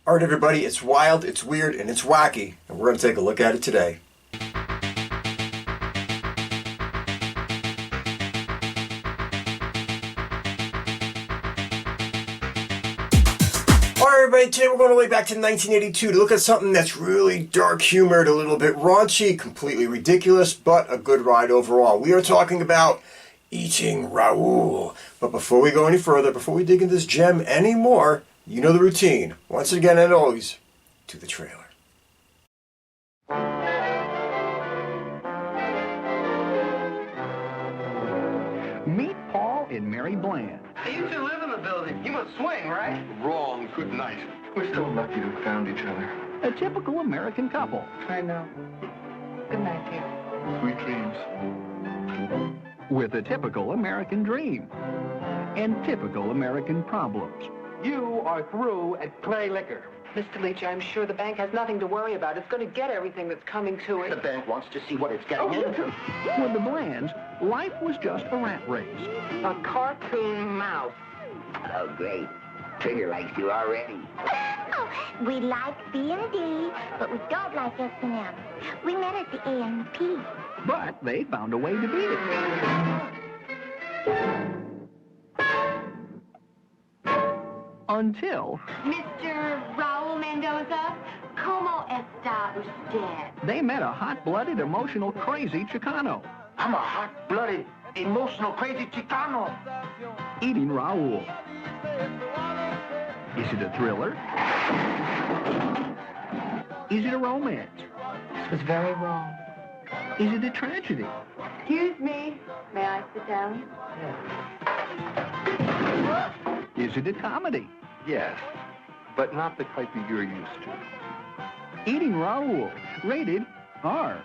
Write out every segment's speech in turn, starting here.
Alright everybody, it's wild, it's weird, and it's wacky, and we're going to take a look at it today. Alright everybody, today we're going way back to 1982 to look at something that's really dark humored, a little bit raunchy, completely ridiculous, but a good ride overall. We are talking about Eating Raoul. But before we go any further, before we dig into this gem anymore, you know the routine. Once again and always, to the trailer. Meet Paul and Mary Bland. Hey, you two live in the building. You must swing, right? Wrong. Good night. We're still lucky to have found each other. A typical American couple. I know. Good night, dear. Sweet dreams. With a typical American dream. And typical American problems. You are through at Cray Liquor. Mr. Leech, I'm sure the bank has nothing to worry about. It's going to get everything that's coming to it. The bank wants to see what it's getting into. With the Blands, life was just a rat race. A cartoon mouse. Oh, great. Trigger likes you already. We like B&D, but we don't like S&M. We met at the A&P. But they found a way to beat it. Until Mr. Raoul Mendoza, como está usted? they met a hot-blooded, emotional, crazy Chicano. I'm a hot-blooded, emotional, crazy Chicano. Eating Raoul. Is it a thriller? Is it a romance? This was very wrong. Is it a tragedy? Excuse me. May I sit down? Is it a comedy? Yes, but not the type that you're used to. Eating Raoul, rated R.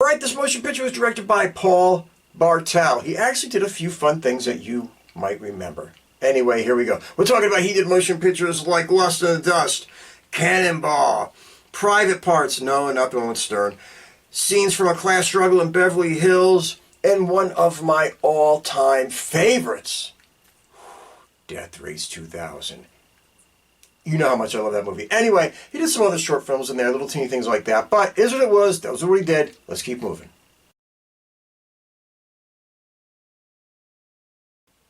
Alright, this motion picture was directed by Paul Bartel. He actually did a few fun things that you might remember. Anyway, here we go. We're talking about he did motion pictures like Lust in the Dust, Cannonball, Private Parts, no, not the one with Stern, Scenes from a Class Struggle in Beverly Hills, and one of my all-time favorites, Death Race 2000. You know how much I love that movie. Anyway, he did some other short films in there, little teeny things like that, but is what it was, that was what he did. Let's keep moving.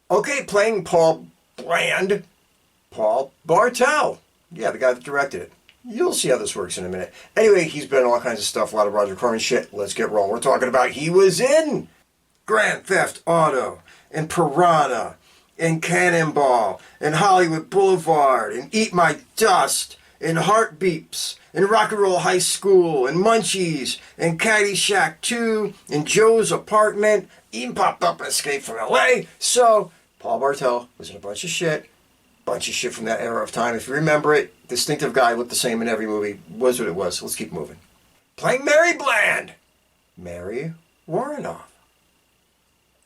Okay, playing Paul Bland, Paul Bartel. Yeah, the guy that directed it. You'll see how this works in a minute. Anyway, he's been in all kinds of stuff, a lot of Roger Corman shit. Let's get rolling. We're talking about he was in Grand Theft Auto, and Piranha, and Cannonball, and Hollywood Boulevard, and Eat My Dust, and Heartbeeps, and Rock and Roll High School, and Munchies, and Caddyshack 2, and Joe's Apartment, even popped up in Escape from L.A., so Paul Bartel was in a bunch of shit from that era of time. If you remember it, distinctive guy, looked the same in every movie, was what it was. Let's keep moving. Playing Mary Bland, Mary Woronov.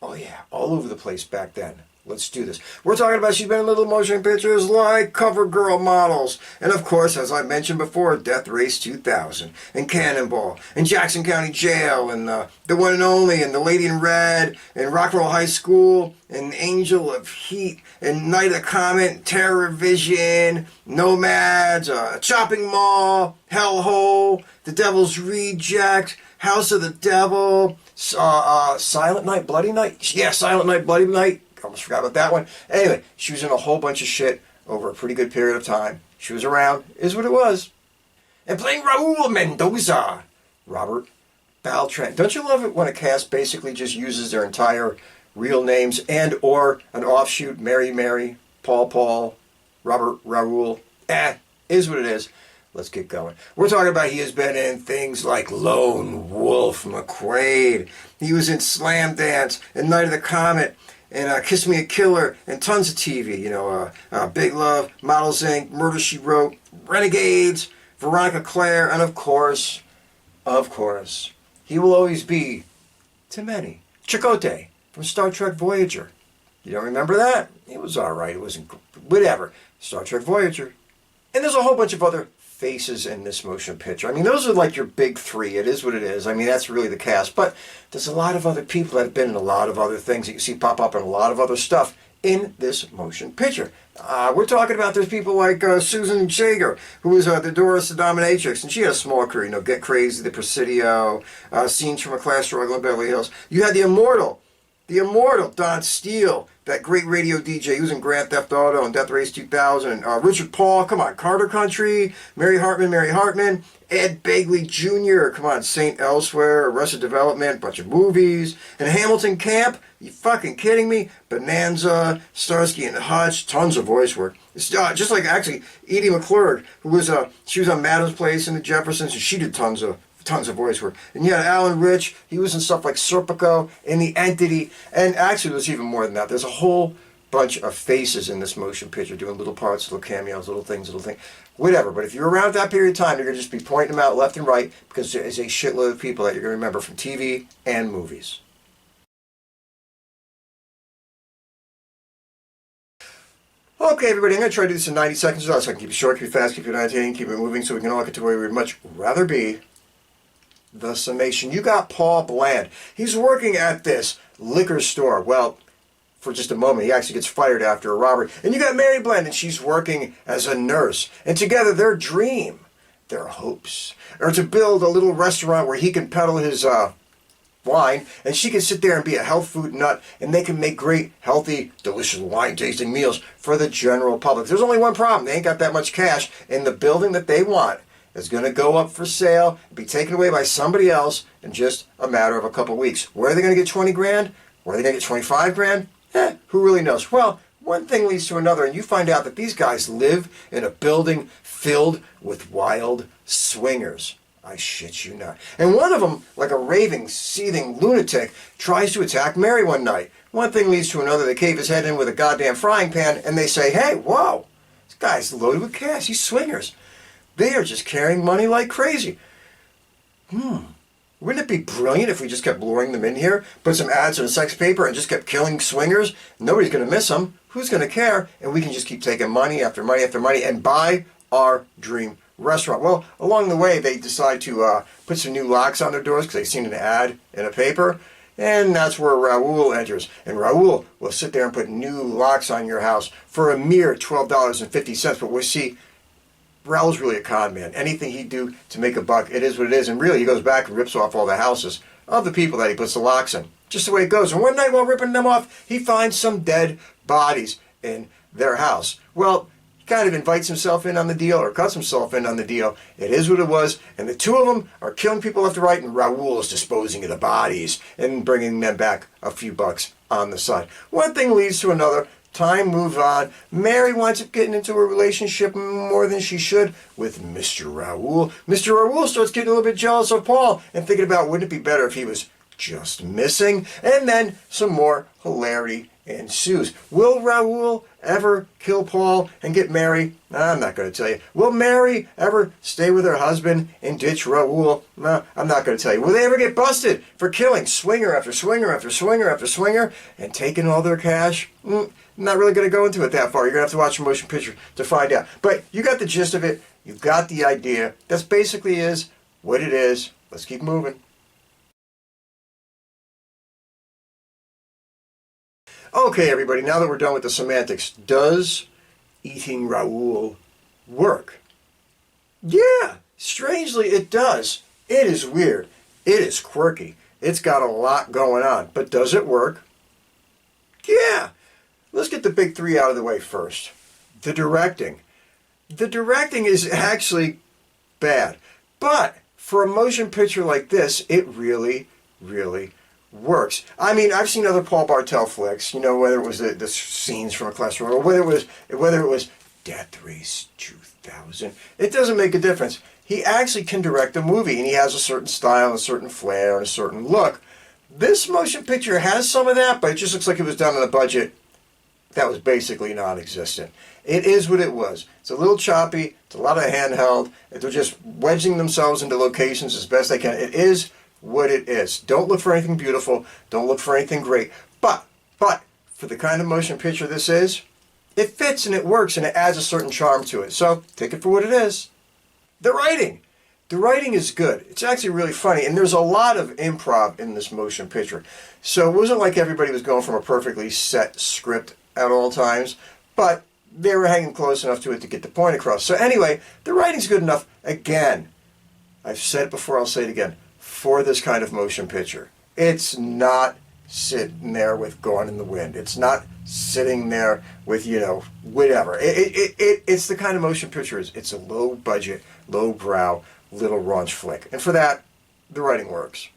Oh yeah, all over the place back then. Let's do this. We're talking about she's been in little motion pictures like Cover Girl Models, and of course, as I mentioned before, Death Race 2000, and Cannonball, and Jackson County Jail, and The One and Only, and The Lady in Red, and Rock and Roll High School, and Angel of Heat, and Night of the Comet, Terror Vision, Nomads, Chopping Mall, Hellhole, The Devil's Reject, House of the Devil, Silent Night, Bloody Night. Yeah, Silent Night, Bloody Night. Almost forgot about that one. Anyway, she was in a whole bunch of shit over a pretty good period of time. She was around, is what it was. And playing Raoul Mendoza, Robert Beltran. Don't you love it when a cast basically just uses their entire real names and or an offshoot, Mary, Paul, Robert Raoul. Is what it is. Let's get going. We're talking about he has been in things like Lone Wolf McQuade. He was in Slam Dance and Night of the Comet and Kiss Me a Killer and tons of TV. You know, Big Love, Models Inc., Murder, She Wrote, Renegades, Veronica Claire, and of course, he will always be, to many, Chakotay from Star Trek Voyager. You don't remember that? It was all right. It wasn't, whatever. Star Trek Voyager. And there's a whole bunch of other faces in this motion picture. I mean, those are like your big three. It is what it is. I mean, that's really the cast. But there's a lot of other people that have been in a lot of other things that you see pop up in a lot of other stuff in this motion picture. We're talking about there's people like Susan Saiger, who was the Doris, the Dominatrix, and she had a small career. You know, Get Crazy, The Presidio, Scenes from a Class Struggle in Beverly Hills. You had the Immortal Don Steele, that great radio DJ. He was in Grand Theft Auto and Death Race 2000. Richard Paul, come on, Carter Country, Mary Hartman, Ed Begley Jr., come on, Saint Elsewhere, Arrested Development, bunch of movies. And Hamilton Camp, you fucking kidding me? Bonanza, Starsky and Hutch, tons of voice work. It's, just like actually Edie McClurg, who was she was on Madam's Place in the Jeffersons, and she did tons of voice work. And you had Allan Rich, he was in stuff like Serpico, in The Entity, and actually there's even more than that. There's a whole bunch of faces in this motion picture doing little parts, little cameos, little things, whatever. But if you're around that period of time, you're going to just be pointing them out left and right because there is a shitload of people that you're going to remember from TV and movies. Okay, everybody, I'm going to try to do this in 90 seconds or less. So I can keep it short, keep it fast, keep it entertaining, keep it moving so we can all get to where we'd much rather be. The summation. You got Paul Bland. He's working at this liquor store. Well, for just a moment, he actually gets fired after a robbery. And you got Mary Bland, and she's working as a nurse. And together, their dream, their hopes, are to build a little restaurant where he can peddle his wine, and she can sit there and be a health food nut, and they can make great, healthy, delicious wine-tasting meals for the general public. There's only one problem. They ain't got that much cash, and the building that they want is going to go up for sale, be taken away by somebody else in just a matter of a couple weeks. Where are they going to get 20 grand? Where are they going to get 25 grand? Who really knows? Well, one thing leads to another, and you find out that these guys live in a building filled with wild swingers. I shit you not. And one of them, like a raving, seething lunatic, tries to attack Mary one night. One thing leads to another. They cave his head in with a goddamn frying pan, and they say, hey, whoa, this guy's loaded with cash. He's swingers. They are just carrying money like crazy. Wouldn't it be brilliant if we just kept luring them in here, put some ads in a sex paper, and just kept killing swingers? Nobody's going to miss them. Who's going to care? And we can just keep taking money after money after money and buy our dream restaurant. Well, along the way, they decide to put some new locks on their doors because they've seen an ad in a paper. And that's where Raoul enters. And Raoul will sit there and put new locks on your house for a mere $12.50. But we'll see, Raoul's really a con man. Anything he'd do to make a buck, it is what it is. And really, he goes back and rips off all the houses of the people that he puts the locks in. Just the way it goes. And one night while ripping them off, he finds some dead bodies in their house. Well, he kind of invites himself in on the deal, or cuts himself in on the deal. It is what it was. And the two of them are killing people left and right, and Raoul is disposing of the bodies and bringing them back a few bucks on the side. One thing leads to another. Time moves on. Mary winds up getting into a relationship more than she should with Mr. Raoul. Mr. Raoul starts getting a little bit jealous of Paul and thinking about wouldn't it be better if he was just missing? And then some more hilarity ensues. Will Raoul ever kill Paul and get Mary? I'm not going to tell you. Will Mary ever stay with her husband and ditch Raoul? No, I'm not going to tell you. Will they ever get busted for killing swinger after swinger after swinger after swinger and taking all their cash? I'm not really going to go into it that far. You're going to have to watch a motion picture to find out. But you got the gist of it. You got the idea. That's basically is what it is. Let's keep moving. Okay, everybody, now that we're done with the semantics, does eating Raoul work? Yeah, strangely it does. It is weird. It is quirky. It's got a lot going on. But does it work? Yeah. Let's get the big three out of the way first. The directing. The directing is actually bad. But for a motion picture like this, it really, really works. I mean, I've seen other Paul Bartel flicks, you know, whether it was the scenes from a classroom or whether it was Death Race 2000. It doesn't make a difference. He actually can direct a movie, and he has a certain style, and a certain flair, and a certain look. This motion picture has some of that, but it just looks like it was done on a budget that was basically non-existent. It is what it was. It's a little choppy. It's a lot of handheld. They're just wedging themselves into locations as best they can. It is what it is. Don't look for anything beautiful. Don't look for anything great. But for the kind of motion picture this is, it fits and it works and it adds a certain charm to it. So take it for what it is. The writing. The writing is good. It's actually really funny, and there's a lot of improv in this motion picture. So it wasn't like everybody was going from a perfectly set script at all times, but they were hanging close enough to it to get the point across. So anyway, the writing's good enough. Again, I've said it before, I'll say it again, for this kind of motion picture. It's not sitting there with Gone in the Wind. It's not sitting there with, whatever. It's the kind of motion picture. It's a low budget, low brow, little raunch flick. And for that, the writing works.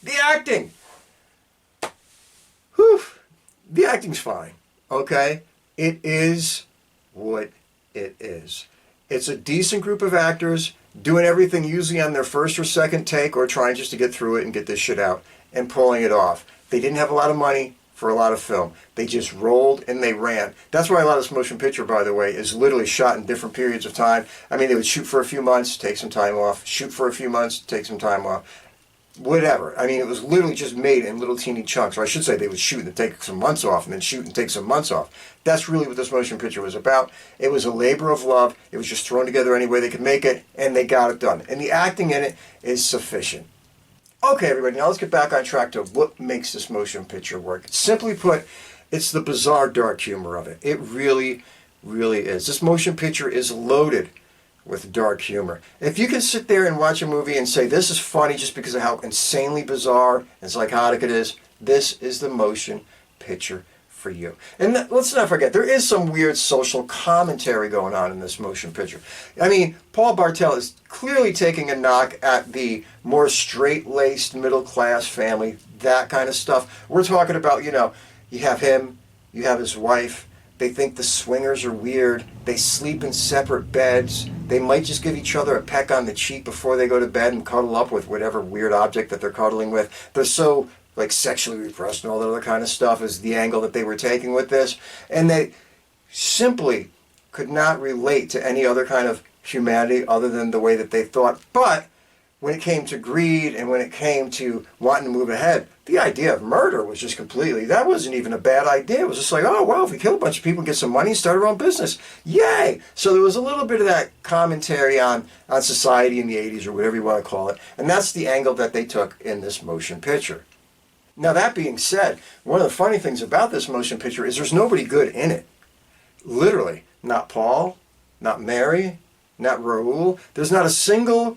The acting! Whew. The acting's fine, okay? It is what it is. It's a decent group of actors doing everything usually on their first or second take or trying just to get through it and get this shit out and pulling it off. They didn't have a lot of money for a lot of film. They just rolled and they ran. That's why a lot of this motion picture, by the way, is literally shot in different periods of time. I mean, they would shoot for a few months, take some time off, shoot for a few months, take some time off. Whatever. I mean, it was literally just made in little teeny chunks. Or I should say they would shoot and take some months off and then shoot and take some months off. That's really what this motion picture was about. It was a labor of love. It was just thrown together any way they could make it, and they got it done. And the acting in it is sufficient. Okay, everybody, now let's get back on track to what makes this motion picture work. Simply put, it's the bizarre dark humor of it. It really, really is. This motion picture is loaded with dark humor. If you can sit there and watch a movie and say, this is funny just because of how insanely bizarre and psychotic it is, this is the motion picture for you. And let's not forget, there is some weird social commentary going on in this motion picture. I mean, Paul Bartel is clearly taking a knock at the more straight-laced middle-class family, that kind of stuff. We're talking about, you have him, you have his wife, they think the swingers are weird, they sleep in separate beds, they might just give each other a peck on the cheek before they go to bed and cuddle up with whatever weird object that they're cuddling with. They're so sexually repressed and all that other kind of stuff is the angle that they were taking with this. And they simply could not relate to any other kind of humanity other than the way that they thought. But when it came to greed and when it came to wanting to move ahead, the idea of murder was just completely, that wasn't even a bad idea. It was just like, oh, well, if we kill a bunch of people and get some money and start our own business, yay! So there was a little bit of that commentary on society in the 80s or whatever you want to call it. And that's the angle that they took in this motion picture. Now, that being said, one of the funny things about this motion picture is there's nobody good in it. Literally. Not Paul, not Mary, not Raoul. There's not a single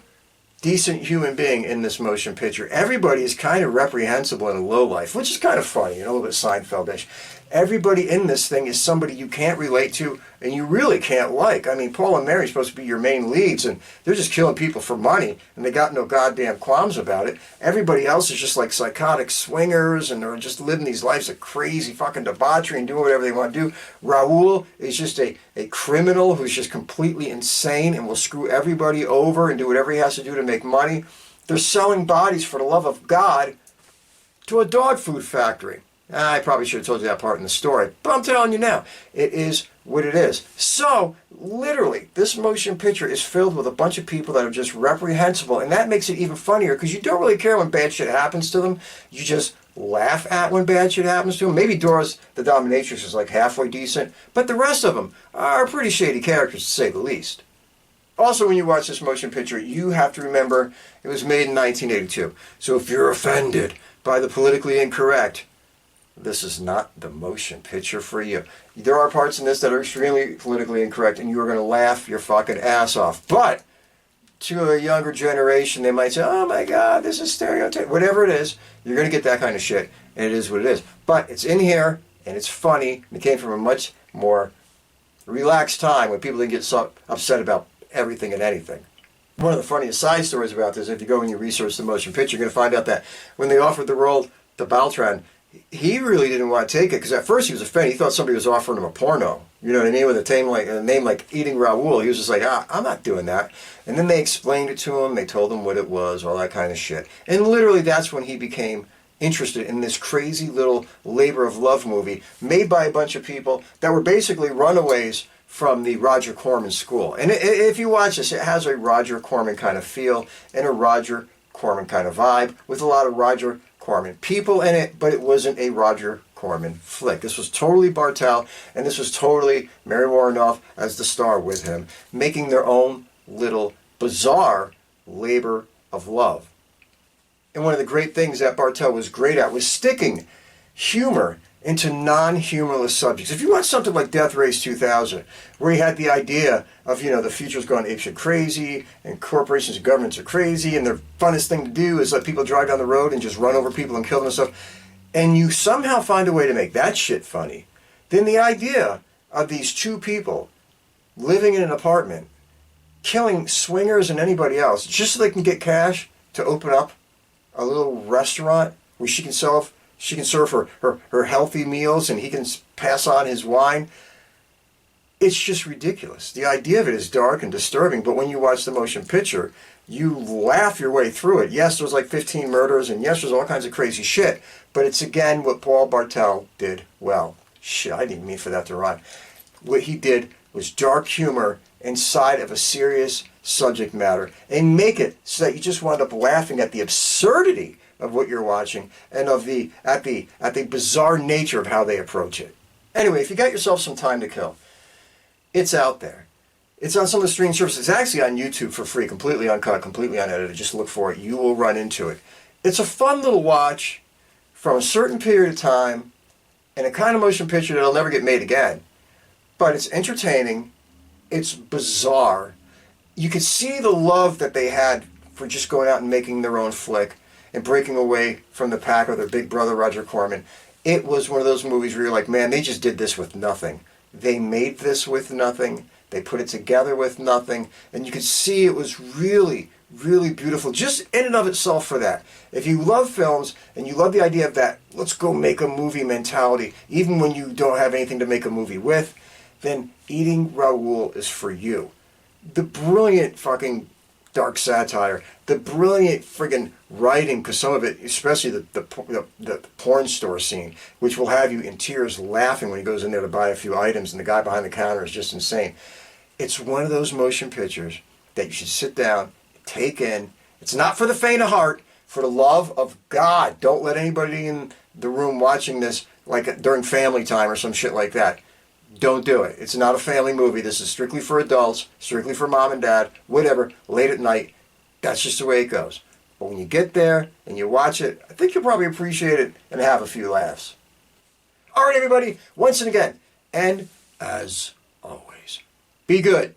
decent human being in this motion picture. Everybody is kind of reprehensible in a low life, which is kind of funny, a little bit Seinfeld-ish. Everybody in this thing is somebody you can't relate to and you really can't like. I mean, Paul and Mary are supposed to be your main leads, and they're just killing people for money, and they got no goddamn qualms about it. Everybody else is just like psychotic swingers, and they're just living these lives of crazy fucking debauchery and doing whatever they want to do. Raoul is just a criminal who's just completely insane and will screw everybody over and do whatever he has to do to make money. They're selling bodies for the love of God to a dog food factory. I probably should have told you that part in the story, but I'm telling you now, it is what it is. So, literally, this motion picture is filled with a bunch of people that are just reprehensible, and that makes it even funnier because you don't really care when bad shit happens to them. You just laugh at when bad shit happens to them. Maybe Doris, the Dominatrix, is like halfway decent, but the rest of them are pretty shady characters, to say the least. Also, when you watch this motion picture, you have to remember it was made in 1982. So if you're offended by the politically incorrect, this is not the motion picture for you. There are parts in this that are extremely politically incorrect, and you're going to laugh your fucking ass off. But to a younger generation, they might say, oh my God, this is stereotype. Whatever it is, you're going to get that kind of shit, and it is what it is. But it's in here, and it's funny, and it came from a much more relaxed time when people didn't get so upset about everything and anything. One of the funniest side stories about this, if you go and you research the motion picture, you're going to find out that when they offered the role to Beltran, he really didn't want to take it because at first he was offended. He thought somebody was offering him a porno. You know what I mean? With a name like Eating Raoul. He was just like, I'm not doing that. And then they explained it to him. They told him what it was, all that kind of shit. And literally that's when he became interested in this crazy little labor of love movie made by a bunch of people that were basically runaways from the Roger Corman school. And if you watch this, it has a Roger Corman kind of feel and a Roger Corman kind of vibe with a lot of Roger Corman people in it, but it wasn't a Roger Corman flick. This was totally Bartel, and this was totally Mary Woronov as the star with him, making their own little bizarre labor of love. And one of the great things that Bartel was great at was sticking humor into non-humorless subjects. If you watch something like Death Race 2000, where he had the idea of, the future's going apeshit crazy, and corporations and governments are crazy, and the funnest thing to do is let people drive down the road and just run over people and kill them and stuff, and you somehow find a way to make that shit funny, then the idea of these two people living in an apartment, killing swingers and anybody else, just so they can get cash to open up a little restaurant where she can serve her healthy meals and he can pass on his wine. It's just ridiculous. The idea of it is dark and disturbing, but when you watch the motion picture, you laugh your way through it. Yes, there's like 15 murders, and yes, there's all kinds of crazy shit, but it's again what Paul Bartel did well. Shit, I didn't even mean for that to rhyme. What he did was dark humor inside of a serious subject matter and make it so that you just wind up laughing at the absurdity of what you're watching and of the bizarre nature of how they approach it. Anyway, if you got yourself some time to kill, it's out there. It's on some of the streaming services. It's actually on YouTube for free, completely uncut, completely unedited. Just look for it. You will run into it. It's a fun little watch from a certain period of time and a kind of motion picture that'll never get made again. But it's entertaining. It's bizarre. You could see the love that they had for just going out and making their own flick and breaking away from the pack of their big brother, Roger Corman. It was one of those movies where you're like, man, they just did this with nothing. They made this with nothing. They put it together with nothing. And you could see it was really, really beautiful, just in and of itself for that. If you love films and you love the idea of that, let's go make a movie mentality, even when you don't have anything to make a movie with, then Eating Raoul is for you. The brilliant fucking dark satire, the brilliant friggin' writing, because some of it, especially the porn store scene, which will have you in tears laughing when he goes in there to buy a few items and the guy behind the counter is just insane. It's one of those motion pictures that you should sit down, take in. It's not for the faint of heart, for the love of God. Don't let anybody in the room watching this like during family time or some shit like that. Don't do it. It's not a family movie. This is strictly for adults, strictly for mom and dad, whatever, late at night. That's just the way it goes. But when you get there and you watch it, I think you'll probably appreciate it and have a few laughs. All right, everybody, once and again, and as always, be good,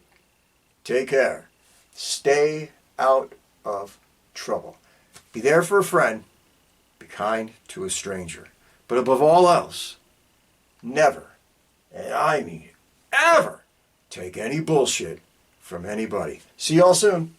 take care, stay out of trouble, be there for a friend, be kind to a stranger, but above all else, never, and I mean ever, take any bullshit from anybody. See y'all soon.